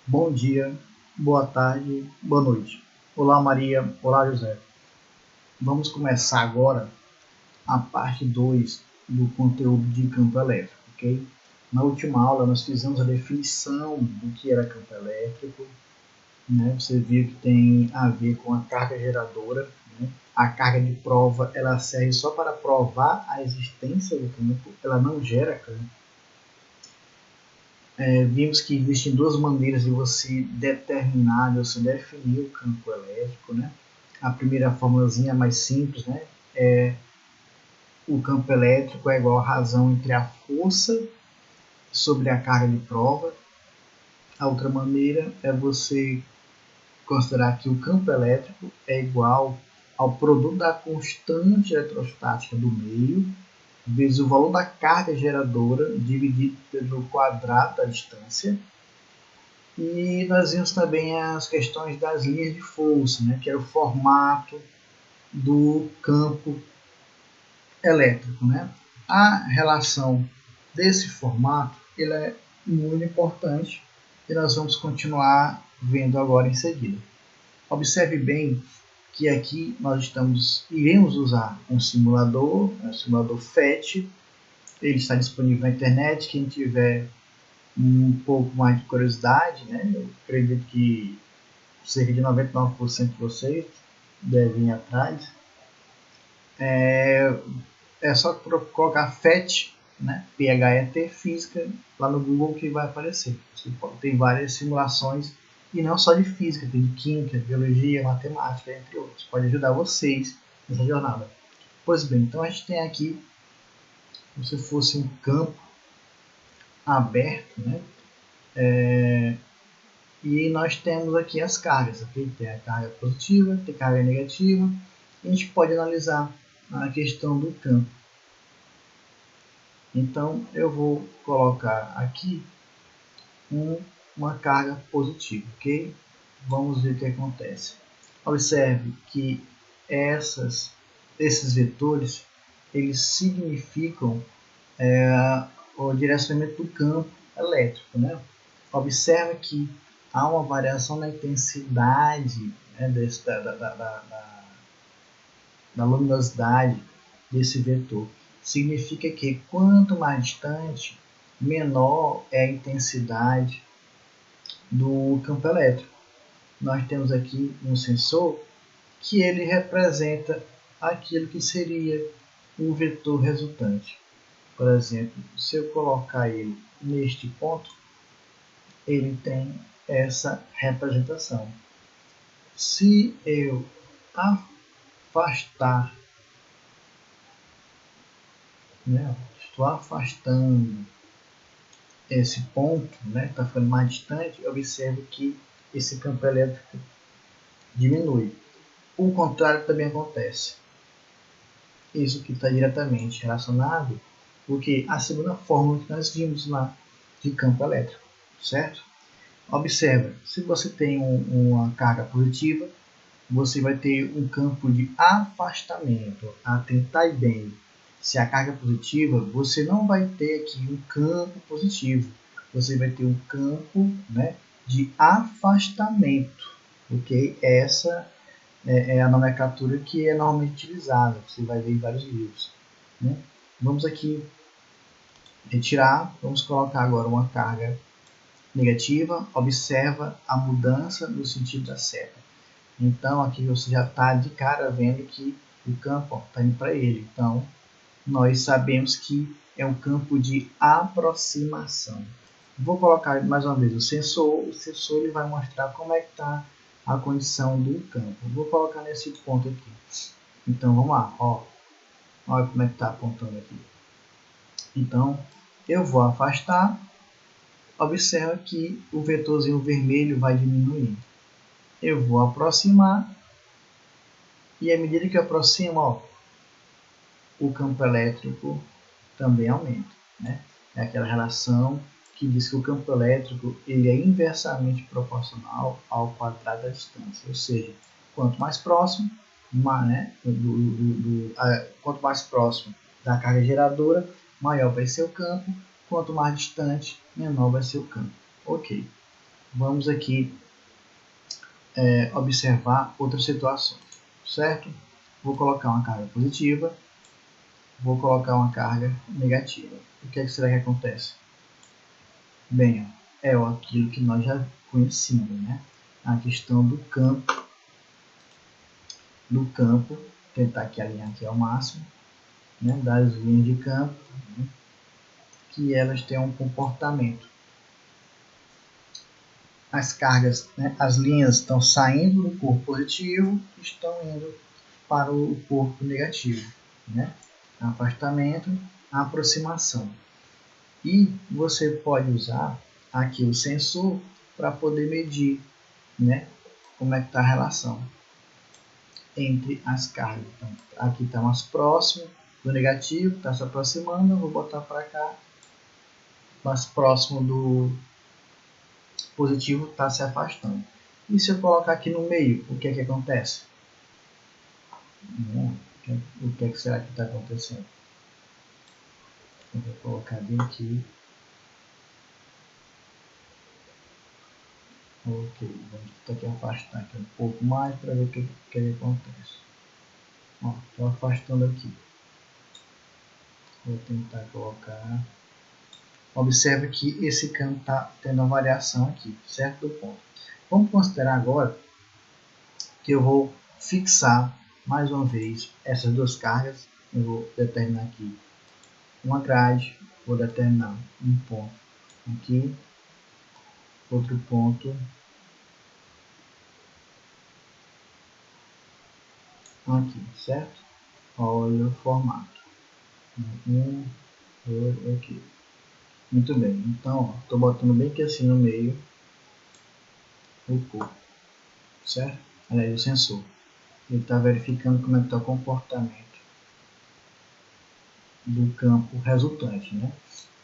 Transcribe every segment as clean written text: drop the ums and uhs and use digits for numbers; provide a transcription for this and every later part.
Bom dia, boa tarde, boa noite. Olá Maria, olá José. Vamos começar agora a parte 2 do conteúdo de campo elétrico, ok? Na última aula nós fizemos a definição do que era campo elétrico, né? Você viu que tem a ver com a carga geradora, né? A carga de prova ela serve só para provar a existência do campo, ela não gera campo. Vimos que existem duas maneiras de você determinar, de você definir o campo elétrico, né? A primeira formulazinha mais simples, né? O campo elétrico é igual a razão entre a força sobre a carga de prova. A outra maneira é você considerar que o campo elétrico é igual ao produto da constante eletrostática do meio vezes o valor da carga geradora dividido pelo quadrado da distância. E nós vimos também as questões das linhas de força, né, que era o formato do campo elétrico. Né? A relação desse formato ele é muito importante e nós vamos continuar vendo agora em seguida. Observe bem que aqui nós iremos usar um simulador FET, ele está disponível na internet, quem tiver um pouco mais de curiosidade, né? Eu acredito que cerca de 99% de vocês devem ir atrás. É só colocar FET, né? PHET física, lá no Google que vai aparecer. Tem várias simulações, e não só de física, tem de química, biologia, matemática, entre outros. Pode ajudar vocês nessa jornada. Pois bem, então a gente tem aqui, como se fosse um campo aberto, né? E nós temos aqui as cargas, okay? Tem a carga positiva, tem a carga negativa, e a gente pode analisar a questão do campo. Então eu vou colocar aqui uma carga positiva, ok? Vamos ver o que acontece. Observe que esses vetores eles significam o direcionamento do campo elétrico, né? Observe que há uma variação na intensidade, né, da luminosidade desse vetor. Significa que quanto mais distante, menor é a intensidade do campo elétrico. Nós temos aqui um sensor que ele representa aquilo que seria o vetor resultante. Por exemplo, se eu colocar ele neste ponto, ele tem essa representação. Se eu afastar, né, estou afastando esse ponto, né, está ficando mais distante, observe que esse campo elétrico diminui. O contrário também acontece. Isso que está diretamente relacionado porque a segunda fórmula que nós vimos lá de campo elétrico, certo? Observa, se você tem uma carga positiva, você vai ter um campo de afastamento. Atentai bem, se a carga é positiva, você não vai ter aqui um campo positivo, você vai ter um campo, né, de afastamento, ok? Essa é a nomenclatura que é normalmente utilizada, você vai ver em vários livros. Né? Vamos aqui retirar, vamos colocar agora uma carga negativa, observa a mudança no sentido da seta. Então aqui você já está de cara vendo que o campo está indo para ele. Então nós sabemos que é um campo de aproximação. Vou colocar mais uma vez o sensor ele vai mostrar como é que está a condição do campo. Vou colocar nesse ponto aqui. Então vamos lá, ó. Olha como é que está apontando aqui. Então eu vou afastar. Observa que o vetorzinho vermelho vai diminuindo. Eu vou aproximar e à medida que eu aproximo, ó, o campo elétrico também aumenta. Né? É aquela relação que diz que o campo elétrico ele é inversamente proporcional ao quadrado da distância. Ou seja, quanto mais próximo, né, quanto mais próximo da carga geradora, maior vai ser o campo. Quanto mais distante, menor vai ser o campo. Ok. vamos aqui observar outras situações, certo? Vou colocar uma carga positiva, vou colocar uma carga negativa. O que será que acontece? Bem, é aquilo que nós já conhecemos, né? A questão do campo, tentar que alinhar aqui ao máximo, né? Das linhas de campo, né? Que elas têm um comportamento. As cargas, né? As linhas estão saindo do corpo positivo, estão indo para o corpo negativo, né? Afastamento, aproximação. E você pode usar aqui o sensor para poder medir, né, como é que está a relação entre as cargas. Então, aqui está mais próximo do negativo, está se aproximando, eu vou botar para cá, mais próximo do positivo, está se afastando. E se eu colocar aqui no meio, o que é que acontece? O que é que será que está acontecendo? Eu vou colocar bem aqui. Ok, vamos ter que afastar aqui um pouco mais para ver o que acontece. Estou afastando aqui. Vou tentar colocar. Observe que esse campo está tendo uma variação aqui, certo? Do ponto. Vamos considerar agora que eu vou fixar mais uma vez essas duas cargas. Eu vou determinar aqui uma grade, vou determinar um ponto aqui, outro ponto aqui, certo? Olha o formato. Aqui. Muito bem, então estou botando bem que assim no meio o corpo, certo? Aliás, o sensor. Ele está verificando como é que está o comportamento do campo resultante, né?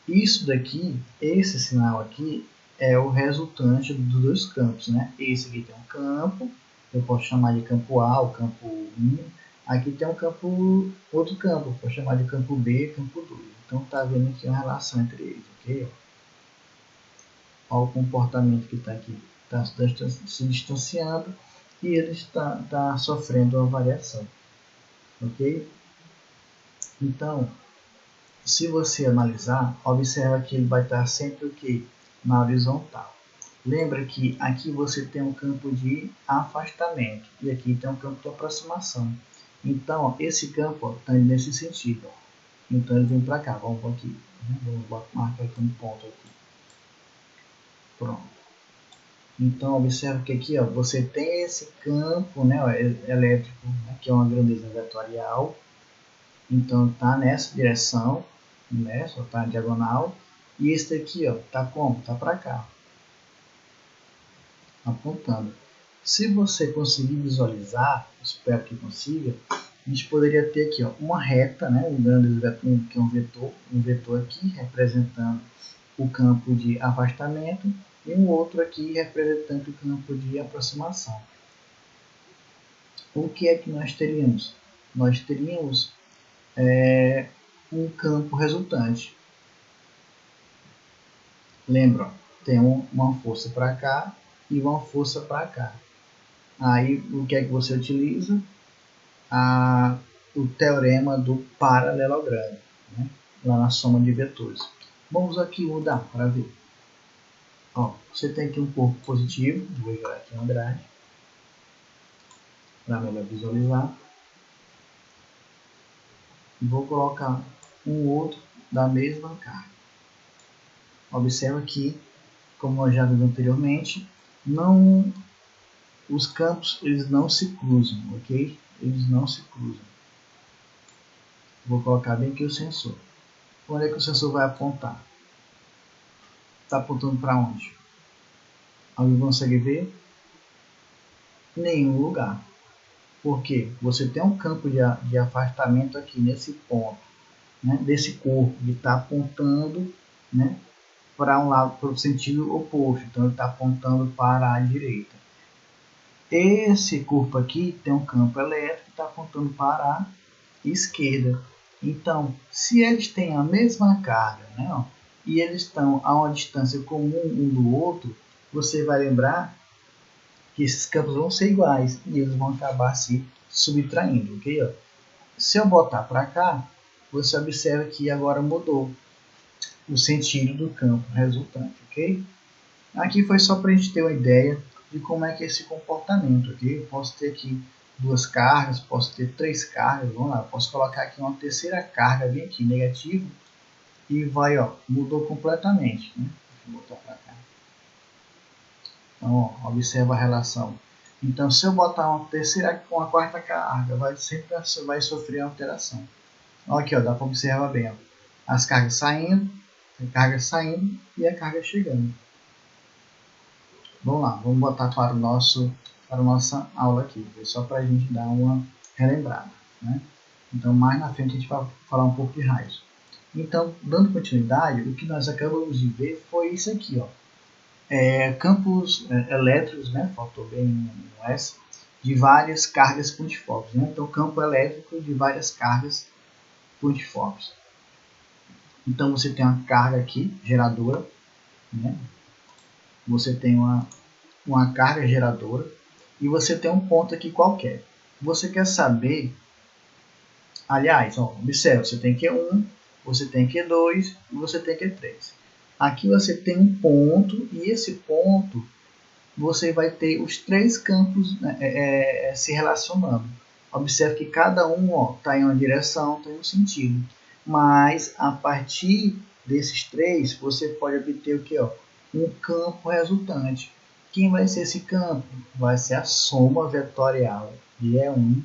Isso daqui, esse sinal aqui, é o resultante dos dois campos, né? Esse aqui tem um campo, eu posso chamar de campo A, o campo 1. Aqui tem um campo, outro campo, eu posso chamar de campo B, campo 2. Então está vendo aqui uma relação entre eles, ok? Olha o comportamento que está aqui, está se distanciando e ele está sofrendo uma variação, ok? Então, se você analisar, observa que ele vai estar sempre o que? Na horizontal. Lembra que aqui você tem um campo de afastamento e aqui tem um campo de aproximação. Então, esse campo está nesse sentido. Ó. Então, ele vem para cá. Vamos aqui. Vamos marcar aqui um ponto aqui. Pronto. Então, observe que aqui ó, você tem esse campo, né, ó, elétrico, né, que é uma grandeza vetorial. Então, está nessa direção, né, só está diagonal. E esse daqui está como? Está para cá, apontando. Se você conseguir visualizar, espero que consiga, a gente poderia ter aqui ó, uma reta, né, que é um vetor aqui representando o campo de afastamento e um outro aqui representando o campo de aproximação. O que é que nós teríamos? Nós teríamos um campo resultante. Lembra, tem uma força para cá e uma força para cá. Aí o que é que você utiliza? O teorema do paralelogramo, né? Lá na soma de vetores. Vamos aqui mudar para ver. Ó, você tem aqui um corpo positivo, vou jogar aqui uma grade para melhor visualizar. E vou colocar um outro da mesma carga. Observa que, como nós já vimos anteriormente, os campos eles não se cruzam, ok? Eles não se cruzam. Vou colocar bem aqui o sensor. Onde é que o sensor vai apontar? Está apontando para onde? Alguém consegue ver? Nenhum lugar. Por quê? Você tem um campo de afastamento aqui nesse ponto, né, desse corpo, que está apontando, né, para um lado, para o sentido oposto. Então ele está apontando para a direita. Esse corpo aqui tem um campo elétrico que está apontando para a esquerda. Então, se eles têm a mesma carga, né, ó, e eles estão a uma distância comum um do outro, você vai lembrar que esses campos vão ser iguais e eles vão acabar se subtraindo, ok? Ó, se eu botar para cá, você observa que agora mudou o sentido do campo resultante, ok? Aqui foi só para a gente ter uma ideia de como é que é esse comportamento, ok? Eu posso ter aqui duas cargas, posso ter três cargas, vamos lá, posso colocar aqui uma terceira carga bem aqui, negativo, e vai, ó, mudou completamente, né? Deixa eu botar para cá. Então, ó, observa a relação. Então, se eu botar uma terceira, uma quarta carga, sempre vai sofrer alteração. Olha aqui, ó, dá para observar bem, ó, as cargas saindo, a carga saindo e a carga chegando. Vamos lá, vamos botar para a nossa aula aqui, só para a gente dar uma relembrada, né? Então, mais na frente a gente vai falar um pouco de raios. Então, dando continuidade, o que nós acabamos de ver foi isso aqui, ó. Campos elétricos, né? Faltou bem um S, de várias cargas pontiformes, né? Então, campo elétrico de várias cargas pontiformes. Então, você tem uma carga aqui, geradora, né? Você tem uma carga geradora e você tem um ponto aqui qualquer. Você quer saber, aliás, ó, observe, você tem Q1, você tem Q2 e você tem Q3. Aqui você tem um ponto e esse ponto você vai ter os três campos, né, se relacionando. Observe que cada um está em uma direção, está em um sentido. Mas a partir desses três, você pode obter o que? Um campo resultante. Quem vai ser esse campo? Vai ser a soma vetorial de E1,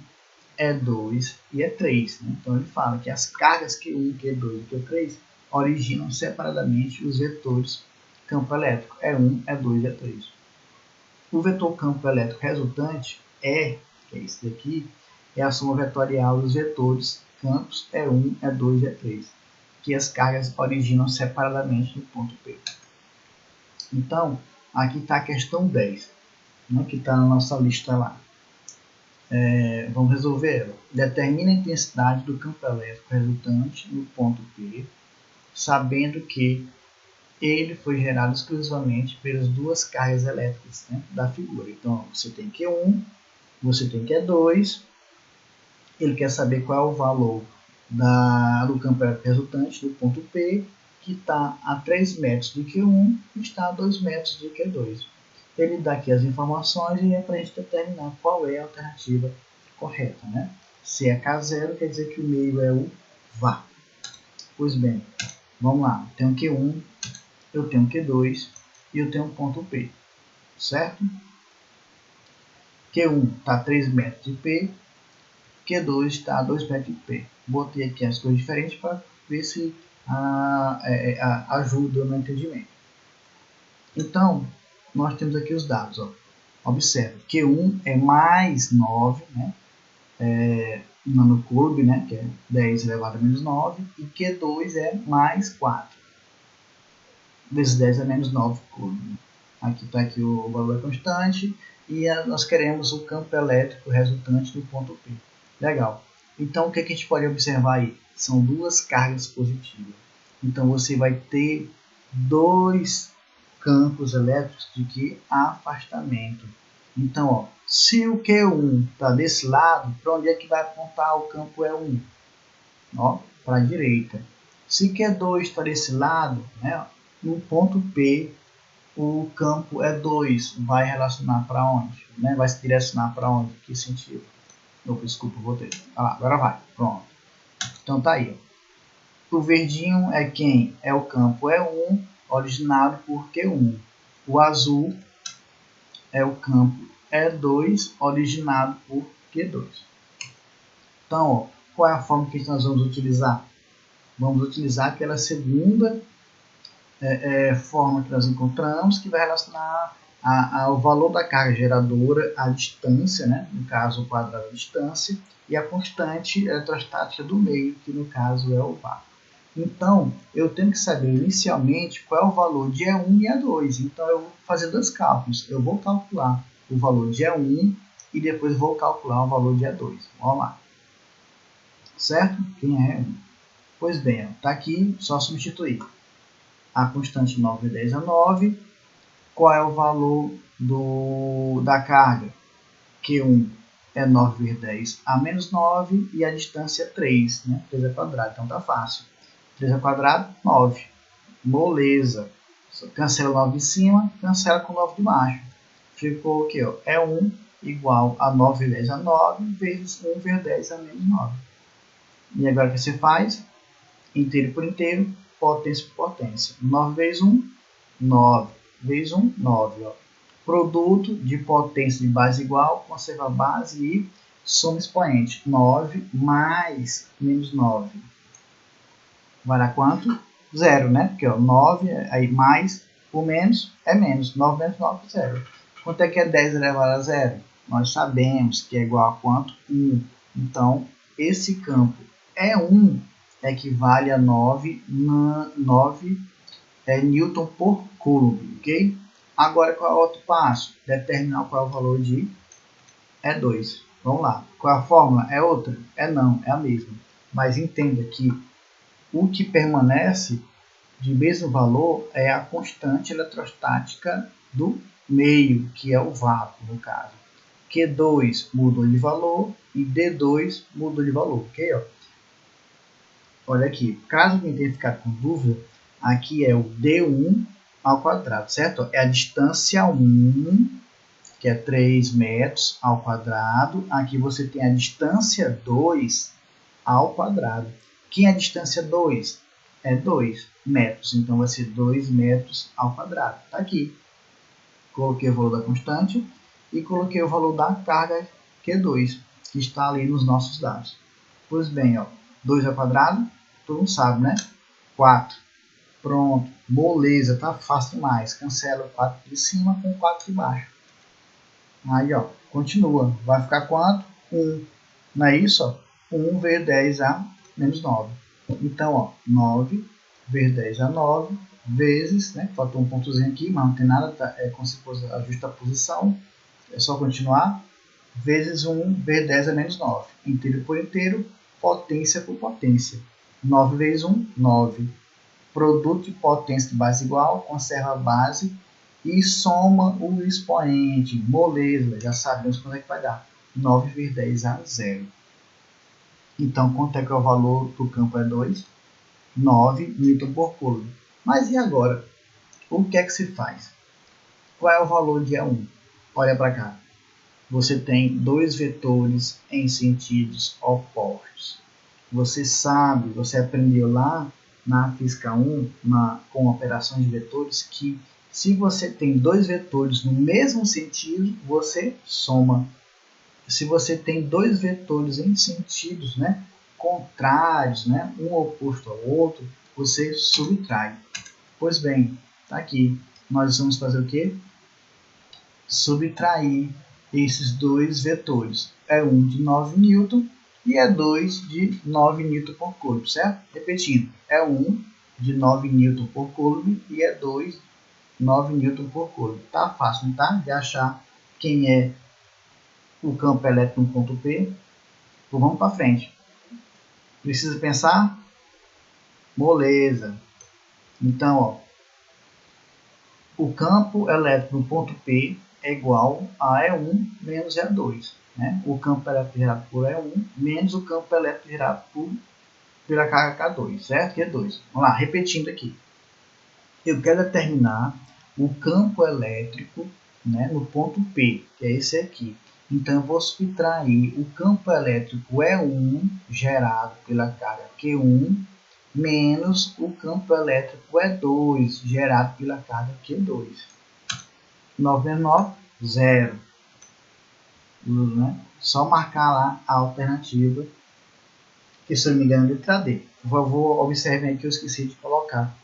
E2 e E3. Né? Então ele fala que as cargas Q1, Q2 e Q3 originam separadamente os vetores campo elétrico E1, E2 e E3. O vetor campo elétrico resultante E, que é esse daqui, é a soma vetorial dos vetores campos E1, E2 e E3, que as cargas originam separadamente no ponto P. Então, aqui está a questão 10, né, que está na nossa lista lá. Vamos resolver ela. Determina a intensidade do campo elétrico resultante no ponto P, sabendo que ele foi gerado exclusivamente pelas duas cargas elétricas, né, da figura. Então, você tem Q1, você tem Q2, ele quer saber qual é o valor do campo elétrico resultante do ponto P, que está a 3 metros de Q1 e está a 2 metros de Q2. Ele dá aqui as informações e é para a gente determinar qual é a alternativa correta, né? Se é K0, quer dizer que o meio é o VA. Pois bem, vamos lá. Eu tenho Q1, eu tenho Q2 e eu tenho um ponto P, certo? Q1 está a 3 metros de P, Q2 está a 2 metros de P. Botei aqui as coisas diferentes para ver se ajuda no entendimento. Então, nós temos aqui os dados. Ó. Observe, Q1 é mais 9, né? Nanocúbe, né? Que é 10 elevado a menos 9. E Q2 é mais 4. Vezes 10 é menos 9 cúbe. Aqui está aqui o valor constante. E nós queremos o campo elétrico resultante do ponto P. Legal. Então, o que a gente pode observar aí? São duas cargas positivas. Então, você vai ter dois campos elétricos de que afastamento. Então, ó, se o Q1 está desse lado, para onde é que vai apontar o campo E1? Para a direita. Se Q2 está desse lado, né, no ponto P, o campo E2 vai relacionar para onde? Né? Vai se direcionar para onde? Que sentido? Desculpa, voltei. Agora vai. Pronto. Então tá aí. O verdinho é quem? É o campo E1, originado por Q1. O azul é o campo E2, originado por Q2. Então, ó, qual é a forma que nós vamos utilizar? Vamos utilizar aquela segunda forma que nós encontramos, que vai relacionar ao valor da carga geradora, a distância, né? No caso o quadrado da distância, e a constante eletrostática do meio, que no caso é o VAR. Então, eu tenho que saber inicialmente qual é o valor de E1 e E2. Então, eu vou fazer dois cálculos. Eu vou calcular o valor de E1 e depois vou calcular o valor de E2. Vamos lá. Certo? Quem é E1? Pois bem, está aqui, só substituir. A constante 9 e 10 é 9. qual é o valor da carga? Q1 é 9 × 10 a menos 9 e a distância é 3, né? 3 ao quadrado, então tá fácil. 3 ao quadrado, 9. Moleza. Cancela o 9 de cima, cancela com o 9 de baixo. Ficou o que? É 1 igual a 9 vezes a 9 vezes 1 vezes 10 a menos 9. E agora o que você faz? Inteiro por inteiro, potência por potência. 9 vezes 1, 9. Vezes 1, 9. Ó. Produto de potência de base igual, conserva a base e soma expoente. 9 mais menos 9. Vai dar quanto? 0, né? Porque ó, 9, aí mais o menos é menos. 9 menos 9, 0. Quanto é que é 10 elevado a 0? Nós sabemos que é igual a quanto? 1. Então, esse campo E1 equivale a 9 Newton por Coulomb, ok? Agora, qual é o outro passo? Determinar qual é o valor de E2. Vamos lá. Qual é a fórmula? É outra? É não, é a mesma. Mas entenda que o que permanece de mesmo valor é a constante eletrostática do meio, que é o vácuo, no caso. Q2 mudou de valor e D2 mudou de valor, ok? Ó. Olha aqui, caso alguém tenha ficado com dúvida, aqui é o D1 ao quadrado, certo? É a distância 1, que é 3 metros ao quadrado. Aqui você tem a distância 2 ao quadrado. Quem é a distância 2? É 2 metros, então vai ser 2 metros ao quadrado. Está aqui. Coloquei o valor da constante e coloquei o valor da carga Q2, que está ali nos nossos dados. Pois bem, ó, 2 ao quadrado, todo mundo sabe, né? 4. Pronto, moleza, tá fácil demais. Cancela o 4 de cima com o 4 de baixo. Aí, ó, continua. Vai ficar quanto? 1. Não é isso? Ó? 1 vezes 10 a menos 9. Então, ó, 9 vezes 10 a 9 vezes, né? Faltou um pontozinho aqui, mas não tem nada, tá, é como se fosse a justaposição. É só continuar. Vezes 1 vezes 10 a menos 9. Inteiro por inteiro, potência por potência. 9 vezes 1, 9. Produto de potência de base igual, conserva a base e soma o expoente. Moleza, já sabemos quanto é que vai dar. 9 vezes 10 a 0. Então, quanto é que é o valor do campo E2? 9 Newton por Coulomb. Mas e agora? O que é que se faz? Qual é o valor de E1? Olha para cá. Você tem dois vetores em sentidos opostos. Você sabe, você aprendeu lá na Física 1, com operações de vetores, que se você tem dois vetores no mesmo sentido, você soma. Se você tem dois vetores em sentidos, né, contrários, né, um oposto ao outro, você subtrai. Pois bem, tá aqui. Nós vamos fazer o quê? Subtrair esses dois vetores. É um de 9 Newton e é 2 de 9 Newton por Coulomb, certo? Repetindo, é 1 de 9 Newton por Coulomb e é 2 de 9 Newton por Coulomb. Tá fácil, tá? De achar quem é o campo elétrico no ponto P. Então, vamos para frente. Precisa pensar? Moleza. Então, ó, o campo elétrico no ponto P é igual a E1 menos E2. Né? O campo elétrico gerado por E1 menos o campo elétrico gerado pela carga K2, certo? Q2. Vamos lá, repetindo aqui. Eu quero determinar o campo elétrico, né, no ponto P, que é esse aqui. Então, eu vou subtrair o campo elétrico E1 gerado pela carga Q1 menos o campo elétrico E2 gerado pela carga Q2. 9 menos 9, 0. Né? Só marcar lá a alternativa, que se eu não me engano é letra D. Por favor, observem aí que eu esqueci de colocar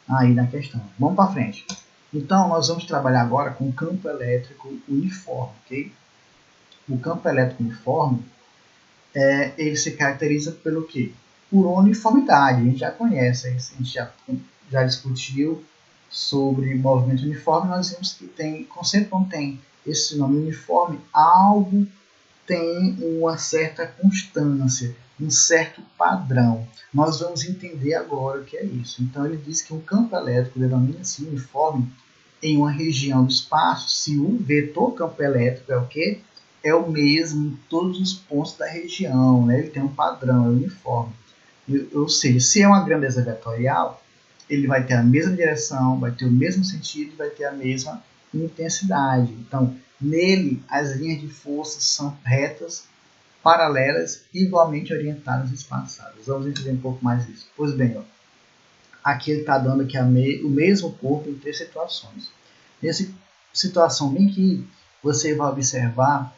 aí na questão. Vamos para frente. Então, nós vamos trabalhar agora com o campo elétrico uniforme, ok? O campo elétrico uniforme, ele se caracteriza pelo quê? Por uniformidade. A gente já conhece, a gente já discutiu sobre movimento uniforme. Nós vimos que sempre quando tem esse nome uniforme, algo tem uma certa constância, um certo padrão. Nós vamos entender agora o que é isso. Então, ele diz que um campo elétrico denomina-se uniforme em uma região do espaço se o vetor campo elétrico é o quê? É o mesmo em todos os pontos da região, né? Ele tem um padrão, é uniforme. Ou seja, se é uma grandeza vetorial, ele vai ter a mesma direção, vai ter o mesmo sentido, vai ter a mesma intensidade. Então, nele, as linhas de força são retas, paralelas, igualmente orientadas e espaçadas. Vamos entender um pouco mais isso. Pois bem, ó, aqui ele está dando aqui o mesmo corpo em 3 situações. Nessa situação bem aqui, você vai observar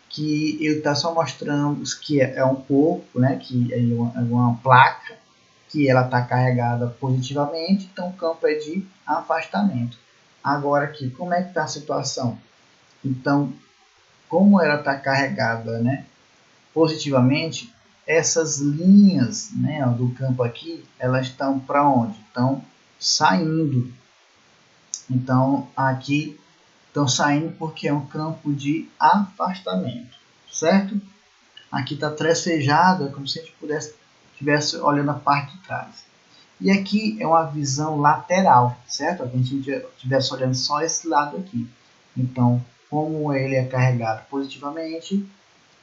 que ele está só mostrando que é um corpo, né, que é uma placa, que ela está carregada positivamente, então o campo é de afastamento. Agora aqui, como é que está a situação? Então, como ela está carregada, né, positivamente, essas linhas, né, do campo aqui, elas estão para onde? Estão saindo. Então, aqui estão saindo porque é um campo de afastamento, certo? Aqui está tracejado, é como se a gente estivesse olhando a parte de trás. E aqui é uma visão lateral, certo? A gente estivesse olhando só esse lado aqui. Então, como ele é carregado positivamente,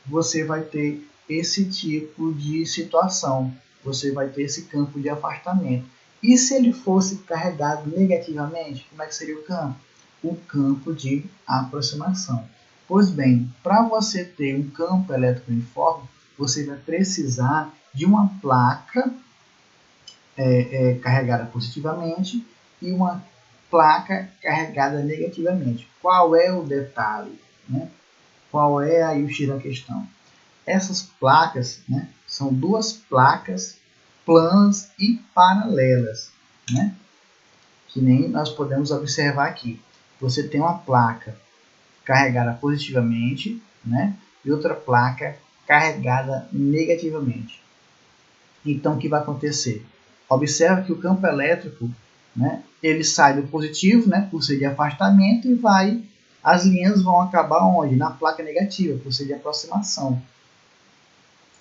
você vai ter esse tipo de situação. Você vai ter esse campo de afastamento. E se ele fosse carregado negativamente, como é que seria o campo? O campo de aproximação. Pois bem, para você ter um campo elétrico uniforme, você vai precisar de uma placa carregada positivamente e uma placa carregada negativamente. Qual é o detalhe? Né? Qual é aí o X da questão? Essas placas, né, são 2 placas planas e paralelas, né? Que nem nós podemos observar aqui. Você tem uma placa carregada positivamente, né, e outra placa carregada negativamente. Então, o que vai acontecer? Observa que o campo elétrico, né, ele sai do positivo, né, por ser de afastamento, e as linhas vão acabar onde? Na placa negativa, por ser de aproximação.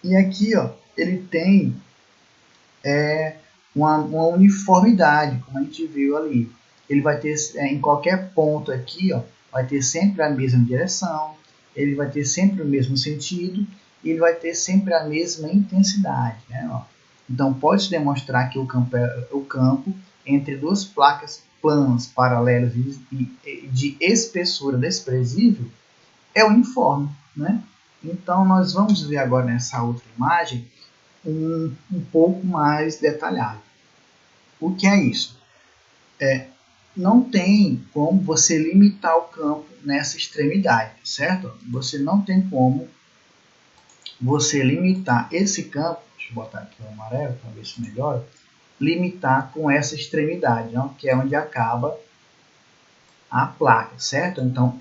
E aqui, ó, ele tem uma uniformidade, como a gente viu ali. Ele vai ter, em qualquer ponto aqui, ó, vai ter sempre a mesma direção, ele vai ter sempre o mesmo sentido, e ele vai ter sempre a mesma intensidade, né, ó. Então, pode-se demonstrar que o campo entre 2 placas planas, paralelas e de espessura desprezível é uniforme, né? Então, nós vamos ver agora nessa outra imagem um pouco mais detalhado. O que é isso? Não tem como você limitar o campo nessa extremidade, certo? Você não tem como você limitar esse campo, deixa eu botar aqui o amarelo para ver se melhora, limitar com essa extremidade, não? Que é onde acaba a placa, certo? Então,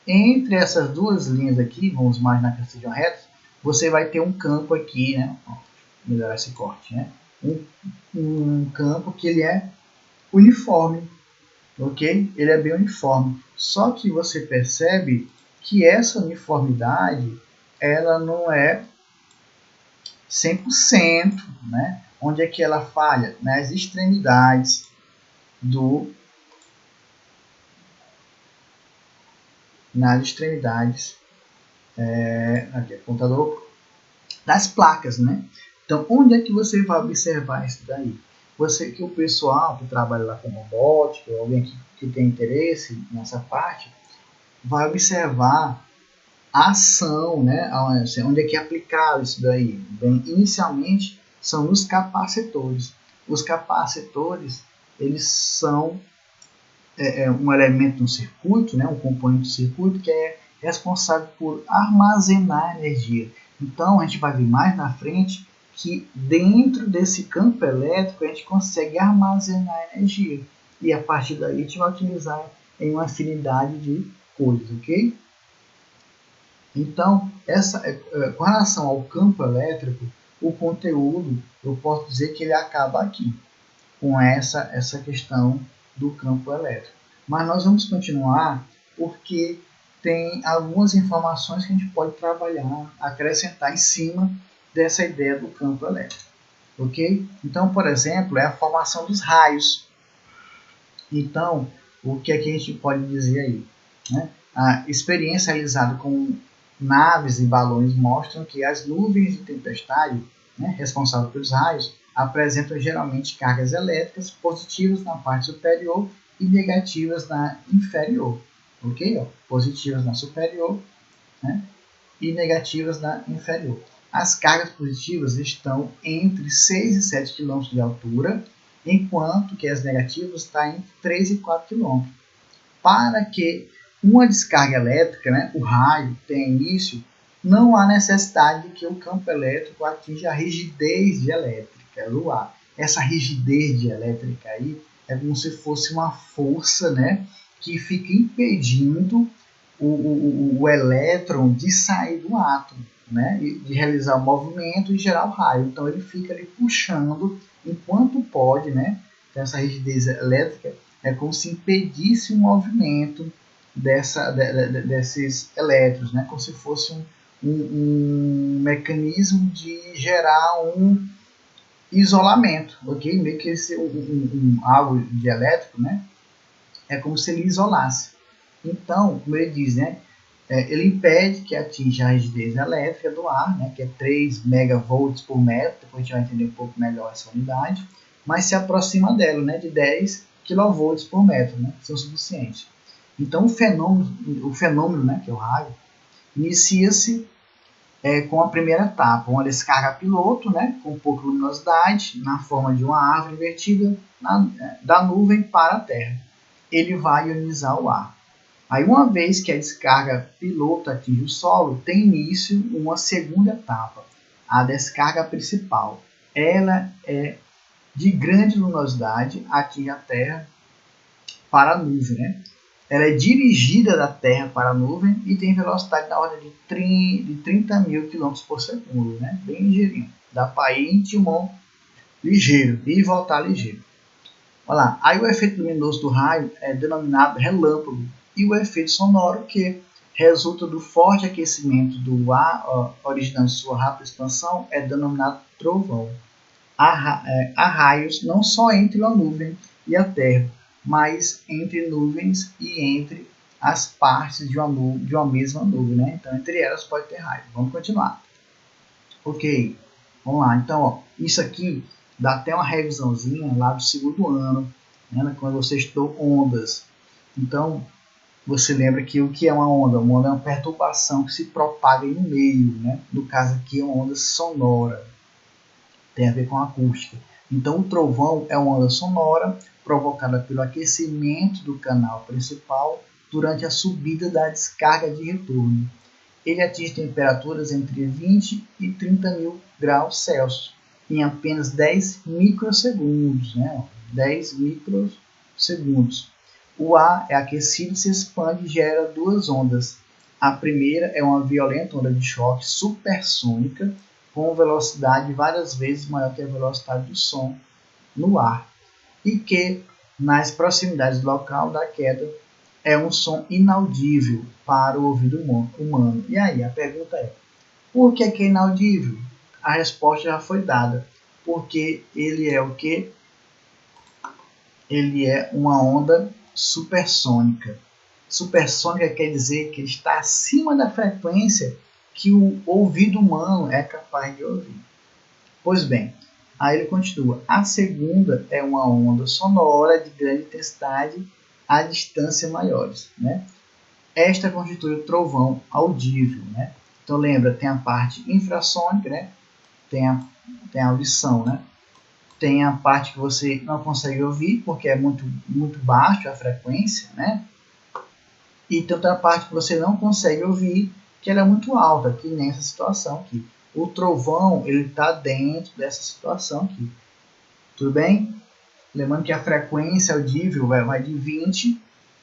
entre essas 2 linhas aqui, vamos imaginar que sejam retas, você vai ter um campo aqui, né? Ó, melhorar esse corte, né? Um campo que ele é uniforme, ok? Ele é bem uniforme. Só que você percebe que essa uniformidade, ela não é 100%, né? Onde é que ela falha? Nas extremidades aqui, apontador das placas, né? Então, onde é que você vai observar isso daí? Que o pessoal que trabalha lá com robótica, alguém que tem interesse nessa parte, vai observar a ação, né? Onde é que é aplicado isso daí? Bem, inicialmente, são nos capacitores. Os capacitores, eles são um elemento de um circuito, né? Um componente do circuito que é responsável por armazenar energia. Então, a gente vai ver mais na frente que dentro desse campo elétrico a gente consegue armazenar energia. E a partir daí a gente vai utilizar em uma afinidade de coisas, ok? Então, com relação ao campo elétrico, o conteúdo, eu posso dizer que ele acaba aqui, com essa questão do campo elétrico. Mas nós vamos continuar porque tem algumas informações que a gente pode trabalhar, acrescentar em cima dessa ideia do campo elétrico. Ok? Então, por exemplo, é a formação dos raios. Então, O que é que a gente pode dizer aí? Né? A experiência realizada com naves e balões mostram que as nuvens de tempestade, né, responsáveis pelos raios, apresentam geralmente cargas elétricas positivas na parte superior e negativas na inferior. Ok? Ó, positivas na superior, né, e negativas na inferior. As cargas positivas estão entre 6 e 7 km de altura, enquanto que as negativas estão entre 3 e 4 km. Para que uma descarga elétrica, né, o raio, tenha início, não há necessidade de que o campo elétrico atinja a rigidez dielétrica do ar. Essa rigidez dielétrica aí é como se fosse uma força, né, que fica impedindo o elétron de sair do átomo, né, de realizar o movimento e gerar o raio. Então ele fica ali puxando enquanto pode, né? Então, essa rigidez elétrica é como se impedisse o movimento desses elétrons, né? Como se fosse um mecanismo de gerar um isolamento, ok? Meio que esse algo de elétrico, né? É como se ele isolasse. Então, como ele diz, né? Ele impede que atinja a rigidez elétrica do ar, né, que é 3 megavolts por metro, depois a gente vai entender um pouco melhor essa unidade, mas se aproxima dela, né, de 10 kV por metro, né, que são suficientes. Então, o fenômeno, né, que é o raio, inicia-se com a primeira etapa, uma descarga piloto, né, com pouca luminosidade, na forma de uma árvore invertida da nuvem para a Terra. Ele vai ionizar o ar. Aí, uma vez que a descarga piloto atinge o solo, tem início uma segunda etapa, a descarga principal. Ela é de grande luminosidade, atinge a Terra para a nuvem, né? Ela é dirigida da Terra para a nuvem e tem velocidade na ordem de 30 mil km por segundo, né? Bem ligeirinho. Dá para ir em timão ligeiro e voltar ligeiro. Olha lá. Aí o efeito luminoso do raio é denominado relâmpago, e o efeito sonoro, que resulta do forte aquecimento do ar originando sua rápida expansão, é denominado trovão. Há raios não só entre uma nuvem e a Terra, mas entre nuvens e entre as partes de uma mesma nuvem, né? Então, entre elas pode ter raio. Vamos continuar. Ok, vamos lá. Então, ó, isso aqui dá até uma revisãozinha lá do segundo ano, né, quando você estudou ondas. Então, você lembra que o que é uma onda? Uma onda é uma perturbação que se propaga no meio, né? No caso aqui é uma onda sonora, tem a ver com a acústica. Então, o trovão é uma onda sonora provocada pelo aquecimento do canal principal durante a subida da descarga de retorno. Ele atinge temperaturas entre 20 e 30 mil graus Celsius em apenas 10 microsegundos, né? 10 microsegundos. O ar é aquecido, se expande e gera duas ondas. A primeira é uma violenta onda de choque supersônica com velocidade várias vezes maior que a velocidade do som no ar e que, nas proximidades do local da queda, é um som inaudível para o ouvido humano. E aí, a pergunta é, por que é inaudível? A resposta já foi dada, porque ele é o quê? Ele é uma onda supersônica. Supersônica quer dizer que ele está acima da frequência que o ouvido humano é capaz de ouvir. Pois bem, aí ele continua. A segunda é uma onda sonora de grande intensidade a distâncias maiores, né? Esta constitui o trovão audível, né? Então lembra, tem a parte infrassônica, né? Tem a audição, né? Tem a parte que você não consegue ouvir porque é muito baixo a frequência, né? E tem outra parte que você não consegue ouvir que ela é muito alta, que nessa situação aqui. O trovão ele está dentro dessa situação aqui. Tudo bem? Lembrando que a frequência audível vai de 20,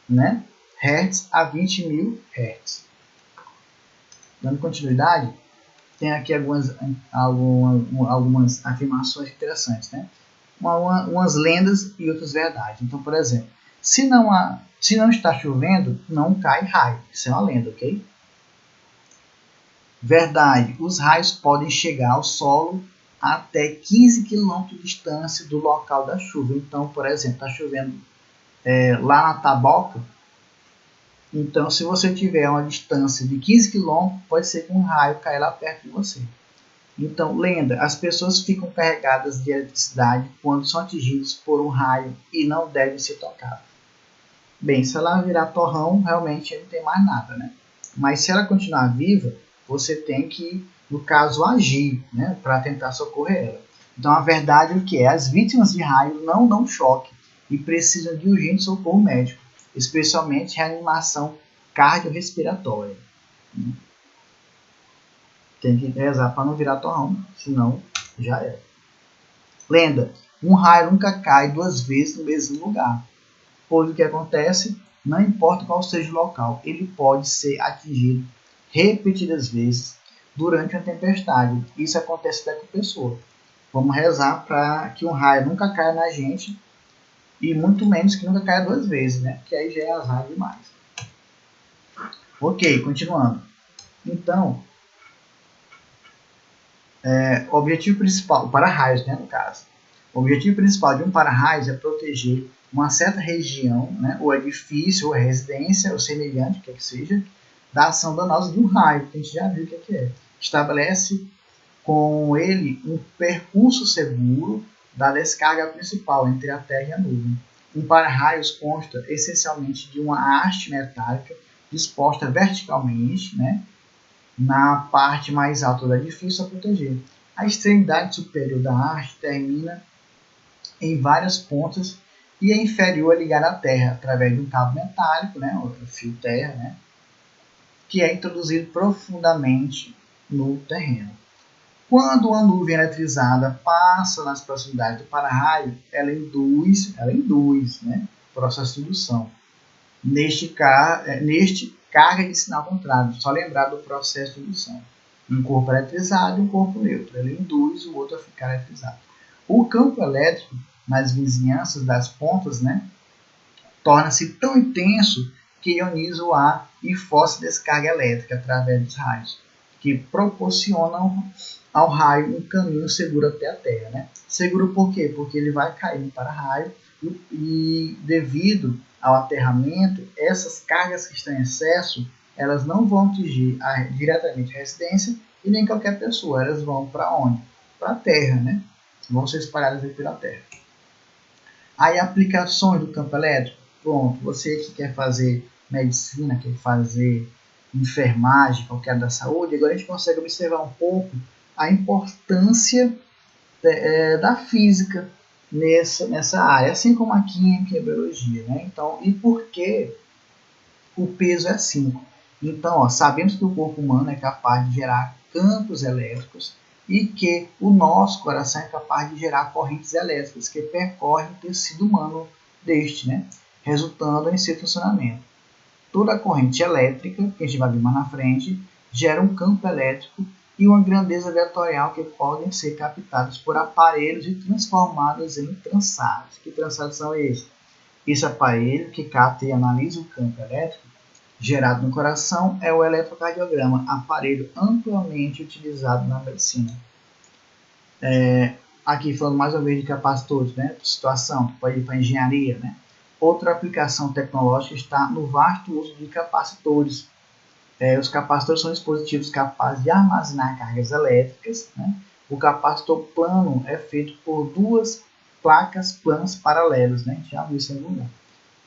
né, Hz a 20 mil Hz. Dando continuidade, tem aqui algumas afirmações interessantes, né? Umas lendas e outras verdades. Então, por exemplo, se não está chovendo, não cai raio. Isso é uma lenda, ok? Verdade, os raios podem chegar ao solo até 15 km de distância do local da chuva. Então, por exemplo, está chovendo lá na taboca, então se você tiver uma distância de 15 km, pode ser que um raio caia lá perto de você. Então, lenda, as pessoas ficam carregadas de eletricidade quando são atingidas por um raio e não devem ser tocadas. Bem, se ela virar torrão, realmente não tem mais nada, né? Mas se ela continuar viva, você tem que, no caso, agir, né, para tentar socorrer ela. Então, a verdade é o que é? As vítimas de raio não dão choque e precisam de urgente socorro médico, especialmente reanimação cardiorrespiratória. Tem que rezar para não virar torrão, senão já é. Lenda, um raio nunca cai 2 vezes no mesmo lugar, pois o que acontece, não importa qual seja o local, ele pode ser atingido repetidas vezes durante uma tempestade. Isso acontece até com a pessoa. Vamos rezar para que um raio nunca caia na gente e muito menos que nunca caia 2 vezes, né? Porque aí já é azar demais. Ok, continuando. Então, o objetivo principal, para-raios, né, no caso. O objetivo principal de um para-raios é proteger uma certa região, né, ou edifício, ou residência, ou semelhante, o que seja, da ação danosa de um raio, que a gente já viu o que é. Estabelece com ele um percurso seguro da descarga principal entre a Terra e a nuvem. Um para-raios consta essencialmente de uma haste metálica disposta verticalmente, né, na parte mais alta do edifício a proteger. A extremidade superior da haste termina em várias pontas e a inferior é ligada à terra através de um cabo metálico, né, o fio terra, né, que é introduzido profundamente no terreno. Quando uma nuvem eletrizada passa nas proximidades do para-raio, ela induz, né, processo de indução. Neste carga de sinal contrário, só lembrar do processo de indução. Um corpo eletrizado e um corpo neutro. Ele induz o outro a ficar eletrizado. O campo elétrico nas vizinhanças das pontas, né, torna-se tão intenso que ioniza o ar e força descarga elétrica através dos raios, que proporcionam ao raio um caminho seguro até a Terra. Né? Seguro por quê? Porque ele vai cair no para-raio e devido ao aterramento, essas cargas que estão em excesso, elas não vão atingir diretamente a residência e nem qualquer pessoa, elas vão para onde? Para a Terra, né? Vão ser espalhadas pela Terra. Aí aplicações do campo elétrico, pronto, você que quer fazer medicina, quer fazer enfermagem, qualquer área da saúde, agora a gente consegue observar um pouco a importância da física nessa área, assim como a química e a biologia, né? Então, e por que o peso é 5? Então, sabemos que o corpo humano é capaz de gerar campos elétricos e que o nosso coração é capaz de gerar correntes elétricas que percorrem o tecido humano deste, né? Resultando em seu funcionamento. Toda corrente elétrica, que a gente vai ver mais na frente, gera um campo elétrico e uma grandeza vetorial que podem ser captados por aparelhos e transformados em trançados. Que trançados são esses? Esse aparelho que capta e analisa o campo elétrico gerado no coração é o eletrocardiograma, aparelho amplamente utilizado na medicina. Aqui falando mais uma vez de capacitores, né? Situação que pode ir para engenharia, né? Outra aplicação tecnológica está no vasto uso de capacitores. Os capacitores são dispositivos capazes de armazenar cargas elétricas. Né? O capacitor plano é feito por 2 placas planas paralelas, né? Já viu isso em algum lugar,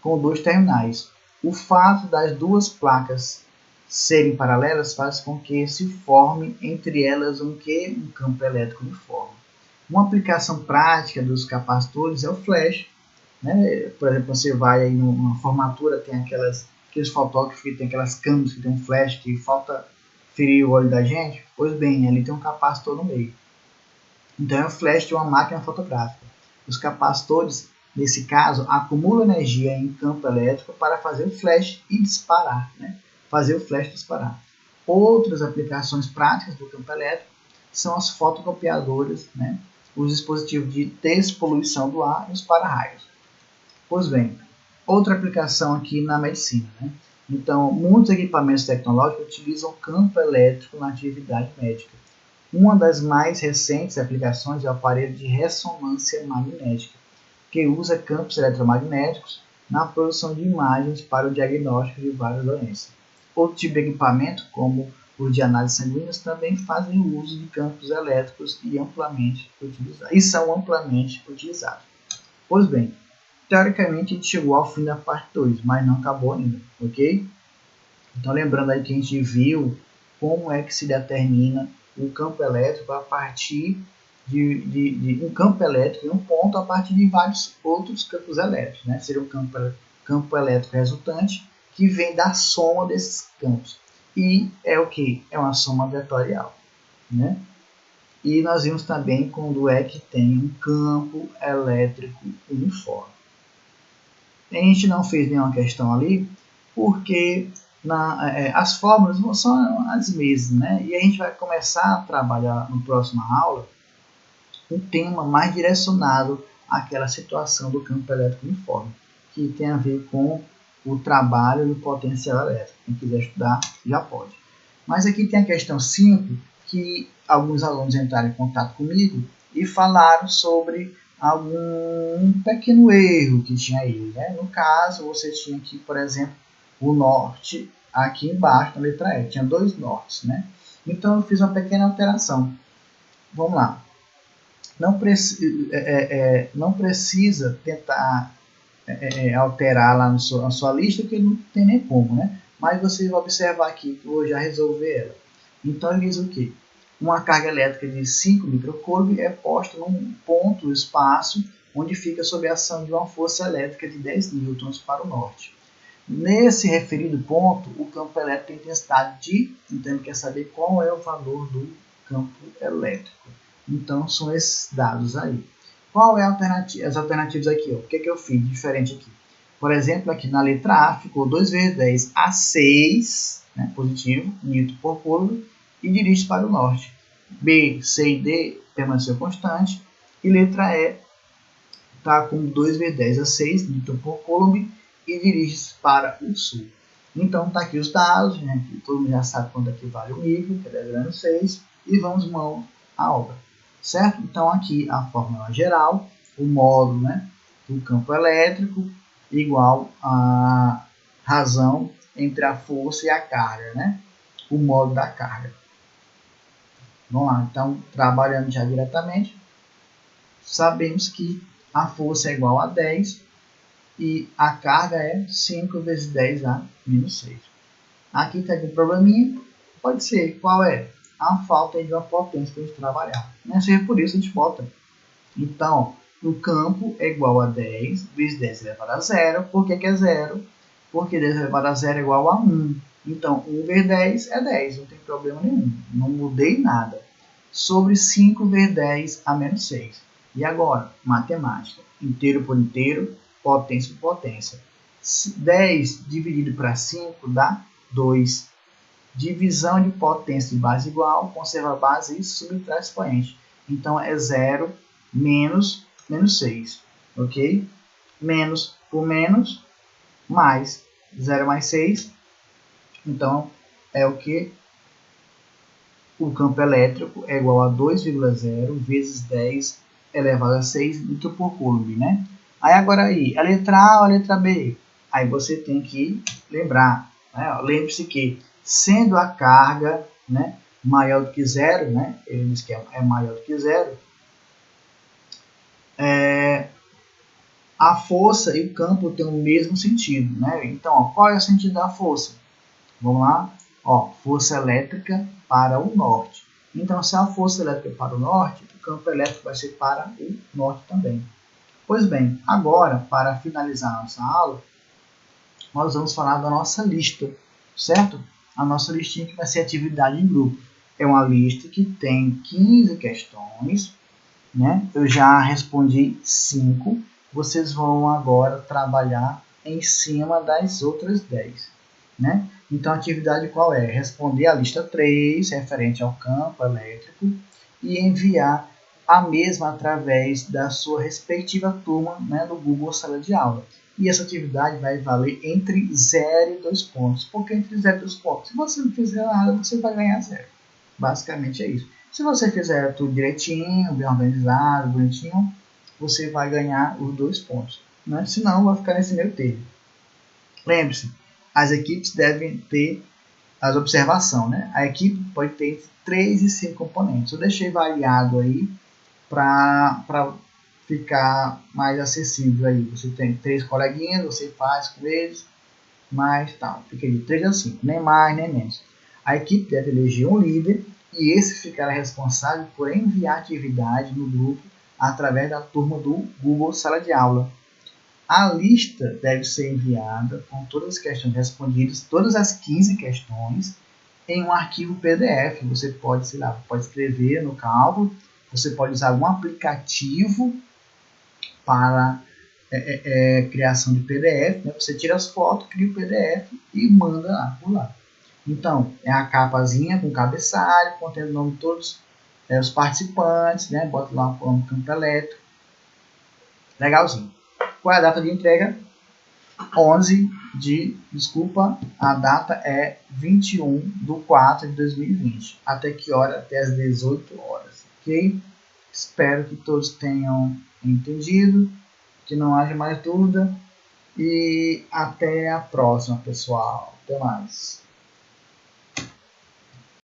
com 2 terminais. O fato das 2 placas serem paralelas faz com que se forme entre elas um campo elétrico uniforme. Uma aplicação prática dos capacitores é o flash. Né? Por exemplo, você vai aí numa formatura, tem aqueles fotógrafos que tem aquelas câmeras que tem um flash que falta ferir o olho da gente. Pois bem, ali tem um capacitor no meio. Então é o flash de uma máquina fotográfica. Os capacitores, nesse caso, acumulam energia em campo elétrico para fazer o flash e disparar. Né? Fazer o flash disparar. Outras aplicações práticas do campo elétrico são as fotocopiadoras, né? Os dispositivos de despoluição do ar e os para-raios. Pois bem, outra aplicação aqui na medicina. Né? Então, muitos equipamentos tecnológicos utilizam campo elétrico na atividade médica. Uma das mais recentes aplicações é o aparelho de ressonância magnética, que usa campos eletromagnéticos na produção de imagens para o diagnóstico de várias doenças. Outro tipo de equipamento, como os de análise sanguíneas, também fazem uso de campos elétricos e são amplamente utilizados. Pois bem, teoricamente a gente chegou ao fim da parte 2, mas não acabou ainda, ok? Então lembrando aí que a gente viu como é que se determina o campo elétrico a partir de um campo elétrico em um ponto a partir de vários outros campos elétricos, né? Seria um campo elétrico resultante que vem da soma desses campos. E é o que? É uma soma vetorial, né? E nós vimos também quando é que tem um campo elétrico uniforme. A gente não fez nenhuma questão ali, porque as fórmulas não são as mesmas, né? E a gente vai começar a trabalhar na próxima aula um tema mais direcionado àquela situação do campo elétrico uniforme, que tem a ver com o trabalho do potencial elétrico. Quem quiser estudar, já pode. Mas aqui tem a questão 5, que alguns alunos entraram em contato comigo e falaram sobre algum pequeno erro que tinha aí, né? No caso, você tinha aqui, por exemplo, o norte aqui embaixo na letra E. Tinha 2 nortes, né? Então, eu fiz uma pequena alteração. Vamos lá. Não precisa tentar alterar lá na sua lista, porque não tem nem como, né? Mas você vai observar aqui que eu vou já resolver ela. Então, ele diz o quê? Uma carga elétrica de 5 microcoulomb é posta num ponto, espaço, onde fica sob a ação de uma força elétrica de 10 newtons para o norte. Nesse referido ponto, o campo elétrico tem intensidade de... Então, ele quer saber qual é o valor do campo elétrico. Então, são esses dados aí. Qual é as alternativas aqui? Ó? O que eu fiz diferente aqui? Por exemplo, aqui na letra A ficou 2 vezes 10 a 6, né, positivo, newton por coulomb, e dirige para o norte. B, C e D permaneceu constante. E letra E está com 2 vezes 10 a 6, newton por coulomb, e dirige para o sul. Então, está aqui os dados, né? Todo mundo já sabe quanto aqui vale o micro, que é 10 graus 6, e vamos mão à obra. Certo? Então, aqui a fórmula geral, o módulo, né, do campo elétrico igual a razão entre a força e a carga, né? O módulo da carga. Vamos lá, então, trabalhando já diretamente, sabemos que a força é igual a 10 e a carga é 5 vezes 10 a menos 6. Aqui está aqui um probleminha, pode ser, qual é? A falta de uma potência para a gente trabalhar. Não seja por isso a gente bota. Então, o campo é igual a 10 vezes 10 elevado a 0. Por que é 0? Porque 10 elevado a 0 é igual a 1. Então, 1 vezes 10 é 10, não tem problema nenhum. Não mudei nada. Sobre 5 vezes 10 a menos 6. E agora, matemática. Inteiro por inteiro, potência por potência. 10 dividido para 5 dá 2. Divisão de potência de base igual, conserva a base e subtrai expoente. Então, é 0 menos 6. Ok? Menos por menos, mais 0 mais 6. Então, é o que? O campo elétrico é igual a 2,0 vezes 10 elevado a 6 newton por coulomb, né? Aí agora aí, a letra A ou a letra B? Aí você tem que lembrar, né? Lembre-se que sendo a carga, né, maior do que zero, né? Ele diz que é maior do que zero, a força e o campo têm o mesmo sentido, né? Então, ó, qual é o sentido da força? Vamos lá, ó, força elétrica para o norte. Então, se a força elétrica é para o norte, o campo elétrico vai ser para o norte também. Pois bem, agora, para finalizar a nossa aula, nós vamos falar da nossa lista, certo? A nossa listinha que vai ser atividade em grupo. É uma lista que tem 15 questões, né? Eu já respondi 5. Vocês vão agora trabalhar em cima das outras 10, né? Então, a atividade qual é? Responder a lista 3, referente ao campo elétrico, e enviar a mesma através da sua respectiva turma, né, no Google Sala de Aula. E essa atividade vai valer entre 0 e 2 pontos. Por que entre 0 e 2 pontos? Se você não fizer nada, você vai ganhar 0. Basicamente é isso. Se você fizer tudo direitinho, bem organizado, bonitinho, você vai ganhar os 2 pontos. né? Senão vai ficar nesse meio termo. Lembre-se, as equipes devem ter as observações, né? A equipe pode ter entre 3 e 5 componentes. Eu deixei variado aí para ficar mais acessível aí. Você tem 3 coleguinhas, você faz com eles, mas tal. Fica de 3 a 5, nem mais nem menos. A equipe deve eleger um líder e esse ficará responsável por enviar atividade no grupo através da turma do Google Sala de Aula. A lista deve ser enviada com todas as questões respondidas, todas as 15 questões, em um arquivo PDF. Você pode, sei lá, pode escrever no Canva, você pode usar algum aplicativo para criação de PDF, né? Você tira as fotos, cria o PDF e manda lá por lá. Então, é a capazinha com cabeçalho, contendo o nome de todos os participantes, né? Bota lá um campo elétrico. Legalzinho. Qual é a data de entrega? 11 de... Desculpa, a data é 21/4/2020. Até que hora? Até as 18 horas. Ok? Espero que todos tenham entendido, que não haja mais dúvida. E até a próxima, pessoal. Até mais.